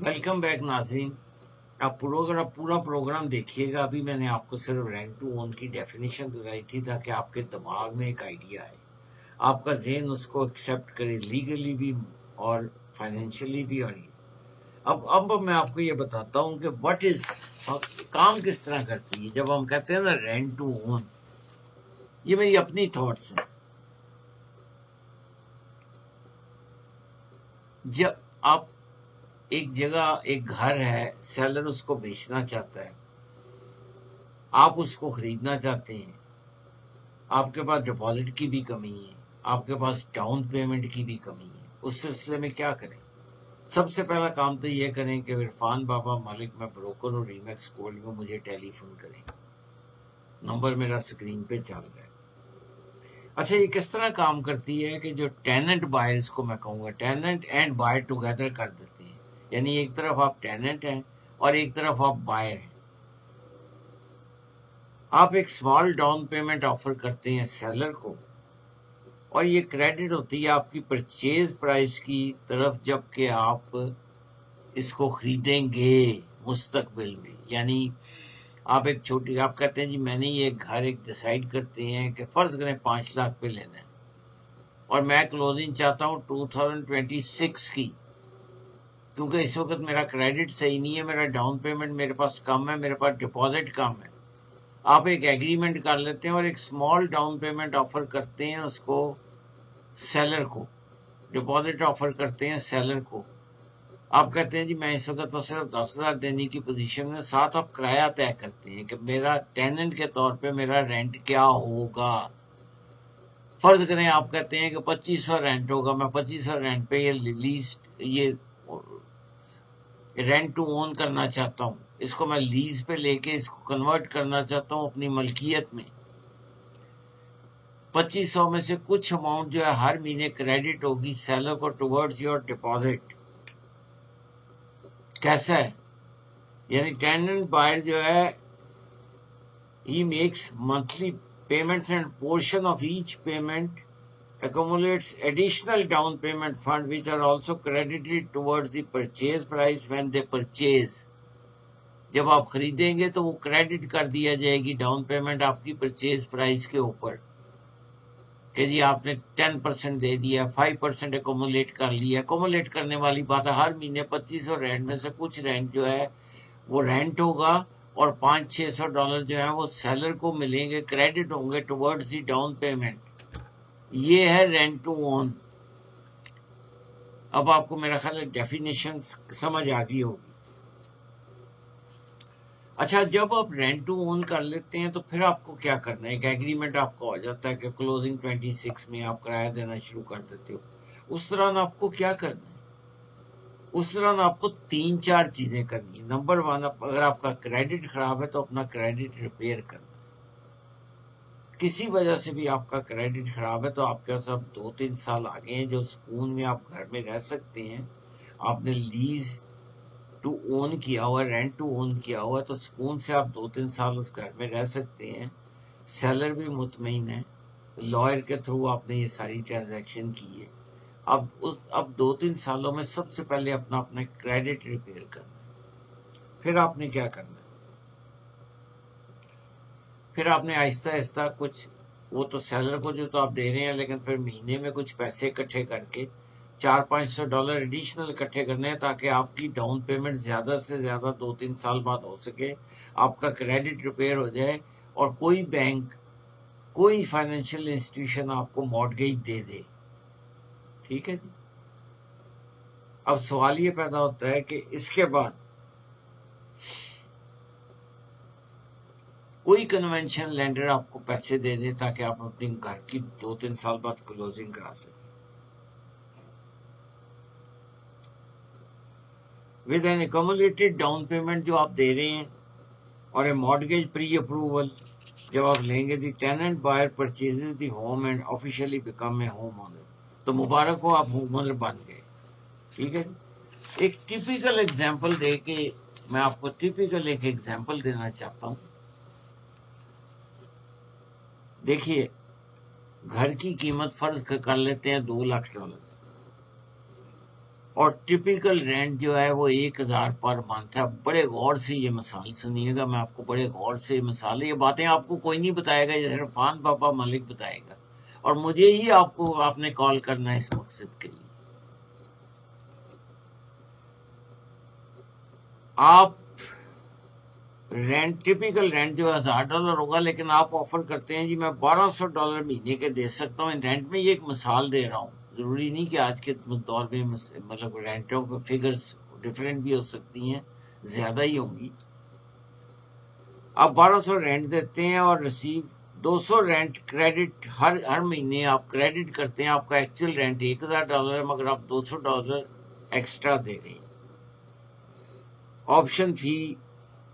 Welcome back नाज़रीन। आप पूरा प्रोग्राम देखिएगा। अभी मैंने आपको सिर्फ रेंट टू ओन की डेफिनेशन बताई थी ताकि आपके दिमाग में एक आइडिया आए, आपका जहन उसको एक्सेप्ट करे, लीगली भी और फाइनेंशियली भी। और अब मैं आपको ये बताता हूँ कि व्हाट इज काम किस तरह करती है जब हम कहते हैं ना रेंट टू ओन। ये मेरी अपनी थॉट्स हैं। जब आप एक जगह, एक घर है, सेलर उसको बेचना चाहता है, आप उसको खरीदना चाहते हैं, आपके पास डिपॉजिट की भी कमी है, आपके पास डाउन पेमेंट की भी कमी है, उस सिलसिले में क्या करें? सबसे पहला काम तो ये करें कि इरफान बाबा मालिक मैं ब्रोकर और रीमैक्स गोल्ड में मुझे टेलीफोन करें। नंबर मेरा स्क्रीन पे चल रहा है। अच्छा, ये किस तरह काम करती है कि जो टेनेंट बायर्स को मैं कहूँगा, टेनेंट एंड बायर टुगेदर कर देते हैं। यानी एक तरफ आप टेनेंट हैं और एक तरफ आप बायर हैं। आप एक स्मॉल डाउन पेमेंट ऑफर करते हैं सेलर को और ये क्रेडिट होती है आपकी परचेज प्राइस की तरफ जबकि आप इसको खरीदेंगे मुस्तकबिल में। यानी आप एक छोटी, आप कहते हैं जी मैंने ये घर एक डिसाइड करते हैं कि फर्ज करें 5 लाख पे लेना है और मैं क्लोजिंग चाहता हूँ 2026 की, क्योंकि इस वक्त मेरा क्रेडिट सही नहीं है, मेरा डाउन पेमेंट मेरे पास कम है, मेरे पास डिपॉजिट कम है। आप एक एग्रीमेंट कर लेते हैं और एक स्मॉल डाउन पेमेंट ऑफर करते हैं उसको सेलर को, डिपॉजिट ऑफर करते हैं सेलर को। आप कहते हैं जी मैं इस वक्त तो सिर्फ 10,000 देने की पोजीशन में, साथ आप किराया तय करते हैं कि मेरा टेनेंट के तौर पे मेरा रेंट क्या होगा। फर्ज करें आप कहते हैं कि 2500 रेंट होगा, मैं 2500 रेंट पे ये लीज, ये रेंट टू ओन करना चाहता हूँ, इसको मैं लीज पे लेके इसको कन्वर्ट करना चाहता हूँ अपनी मलकियत में। 2500 में से कुछ अमाउंट जो है हर महीने क्रेडिट होगी सेलर को टुवर्ड्स योर डिपॉजिट। कैसा है? यानी टेनेंट बायर जो है he makes monthly payments and portion of each payment accumulates additional down payment fund which are also credited towards the purchase price when they purchase। जब आप खरीदेंगे तो वो क्रेडिट कर दिया जाएगी डाउन पेमेंट आपकी परचेज प्राइस के ऊपर कि जी आपने 10% दे दिया, 5% एकोमुलेट कर लिया। एकोमुलेट करने वाली बात है, हर महीने 2500 रेंट में से कुछ रेंट जो है वो रेंट होगा और $500-600 जो है वो सेलर को मिलेंगे, क्रेडिट होंगे टुवर्ड्स दी डाउन पेमेंट। ये है रेंट टू ओन। अब आपको मेरा ख्याल है डेफिनेशन समझ आ गई होगी। अच्छा, जब आप रेंट टू ओन कर लेते हैं तो फिर आपको क्या करना है? एक एग्रीमेंट आपका हो जाता है कि क्लोजिंग 26 में आप किराया देना शुरू कर देते हो। उस दौरान आपको क्या करना है? उस दौरान आपको 3-4 चीजें करनी है। नंबर 1, अगर आपका क्रेडिट खराब है तो अपना क्रेडिट रिपेयर करना। किसी वजह से भी आपका क्रेडिट खराब है तो आपके पास अब 2-3 साल आगे हैं जो सुकून में आप घर में रह सकते हैं। आपने लीज टू ओन किया हुआ, रेंट टू ओन किया हुआ, तो सुकून से आप 2-3 साल उस घर में रह सकते हैं। सेलर भी मुतमईन है, लॉयर के थ्रू आपने ये सारी ट्रांजैक्शन की है। अब 2-3 सालों में सबसे पहले अपना क्रेडिट रिपेयर करना है। फिर आपने क्या करना है? फिर आपने आहिस्ता आहिस्ता कुछ, वो तो सेलर को जो तो आप दे रहे हैं, लेकिन फिर महीने में कुछ पैसे इकट्ठे करके $400-500 एडिशनल इकट्ठे करने हैं ताकि आपकी डाउन पेमेंट ज्यादा से ज्यादा 2-3 साल बाद हो सके, आपका क्रेडिट रिपेयर हो जाए और कोई बैंक, कोई फाइनेंशियल इंस्टीट्यूशन आपको मॉर्गेज दे दे। ठीक है जी। अब सवाल ये पैदा होता है कि इसके बाद कोई कन्वेंशन लेंडर आपको पैसे दे दे ताकि आप अपने घर की 2-3 साल बाद क्लोजिंग करा सकें। With an accumulated down payment जो आप दे रहे हैं और ए मॉर्गेज प्री अप्रूवल जब आप लेंगे, the tenant buyer purchases the home and officially become a home owner. तो मुबारक हो, आप होम ओनर बन गए। ठीक है। एक टिपिकल एग्जांपल दे के मैं आपको टिपिकल एक एग्जांपल देना चाहता हूं। देखिए, घर की कीमत फर्ज कर लेते हैं $2 लाख। और टिपिकल रेंट जो है वो 1000 पर मंथ है। बड़े गौर से ये मिसाल सुनिएगा, मैं आपको बड़े गौर से मिसाल, ये बातें आपको कोई नहीं बताएगा, ये इरफान बाबा मलिक बताएगा, और मुझे ही आपने कॉल करना है इस मकसद के लिए। आप रेंट, टिपिकल रेंट जो $1000 होगा, लेकिन आप ऑफर करते हैं जी मैं $1200 महीने के दे सकता हूँ रेंट में। ये एक मिसाल दे रहा हूँ, जरूरी नहीं कि आज के दौर में मतलब रेंटों के फिगर्स डिफरेंट भी हो सकती हैं, ज्यादा ही होंगी। आप 1200 रेंट देते हैं और रिसीव 200 रेंट क्रेडिट हर महीने आप क्रेडिट करते हैं। आपका एक्चुअल रेंट $1000 है, मगर आप $200 एक्स्ट्रा दे रहे हैं। ऑप्शन फी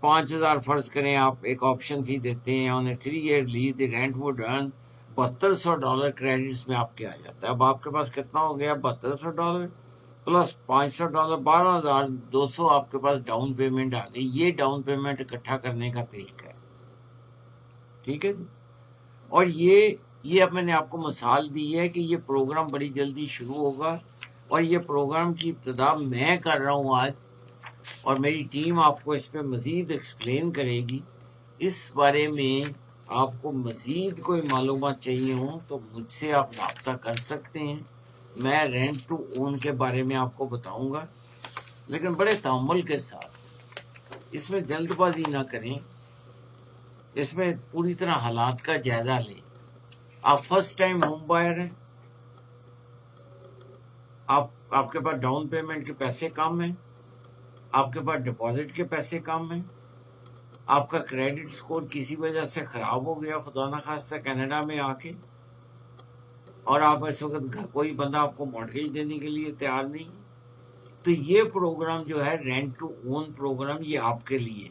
5000 फर्ज करें, आप एक ऑप्शन फी देते हैं on A 3 year lease, the rent would earn $7200 credits में आपके आ जाता है। अब आपके पास कितना हो गया, $7200 प्लस $500, 12200 आपके पास डाउन पेमेंट आ गई। ये डाउन पेमेंट इकट्ठा करने का तरीका है, ठीक है। और ये अब मैंने आपको मिसाल दी है कि ये प्रोग्राम बड़ी जल्दी शुरू होगा, और ये प्रोग्राम की इब्तिदा मैं कर रहा हूँ आज, और मेरी टीम आपको इस पे मजीद एक्सप्लेन करेगी। इस बारे में आपको मजीद कोई मालूमात चाहिए हो तो मुझसे आप रब्ता कर सकते हैं। मैं रेंट टू ओन के बारे में आपको बताऊंगा, लेकिन बड़े तअम्मुल के साथ। इसमें जल्दबाजी ना करें, इसमें पूरी तरह हालात का जायजा लें। आप फर्स्ट टाइम होम बायर हैं, आपके पास डाउन पेमेंट के पैसे कम हैं, आपके पास डिपॉजिट के पैसे कम हैं, आपका क्रेडिट स्कोर किसी वजह से खराब हो गया खुदा ना खास्ता कनाडा में आके, और आप इस वक्त कोई बंदा आपको मॉर्गेज देने के लिए तैयार नहीं, तो ये प्रोग्राम जो है रेंट टू ओन प्रोग्राम, ये आपके लिए।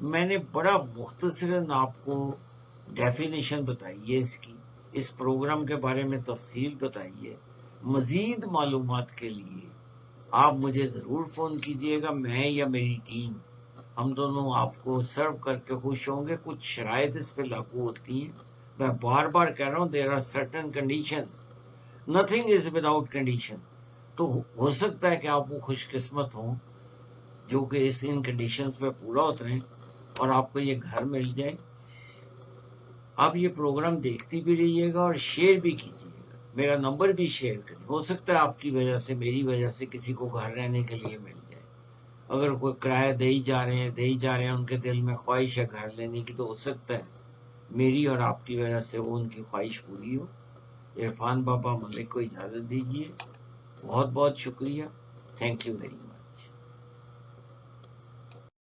मैंने बड़ा मुख्तसरन आपको डेफिनेशन बताई है इसकी, इस प्रोग्राम के बारे में तफसील बताई है। मजीद मालूमात के लिए आप मुझे ज़रूर फ़ोन कीजिएगा, मैं या मेरी टीम, हम दोनों आपको सर्व करके खुश होंगे। कुछ शराइत इस पे लागू होती हैं, मैं बार बार कह रहा हूँ, there are certain conditions, nothing is without condition. तो हो सकता है कि आप वो खुशकिस्मत हों जो कि इन कंडीशंस पे पूरा उतरें और आपको ये घर मिल जाए। आप ये प्रोग्राम देखती भी रहिएगा और शेयर भी कीजिएगा, मेरा नंबर भी शेयर करिए। हो सकता है आपकी वजह से, मेरी वजह से किसी को घर रहने के लिए मिल जाए। अगर कोई किराया दे ही जा रहे हैं, उनके दिल में ख्वाहिश है घर लेने की, तो हो सकता है मेरी और आपकी वजह से वो उनकी ख्वाहिश पूरी हो। इरफान बाबा मलिक को इजाज़त दीजिए। बहुत बहुत शुक्रिया। Thank you very much.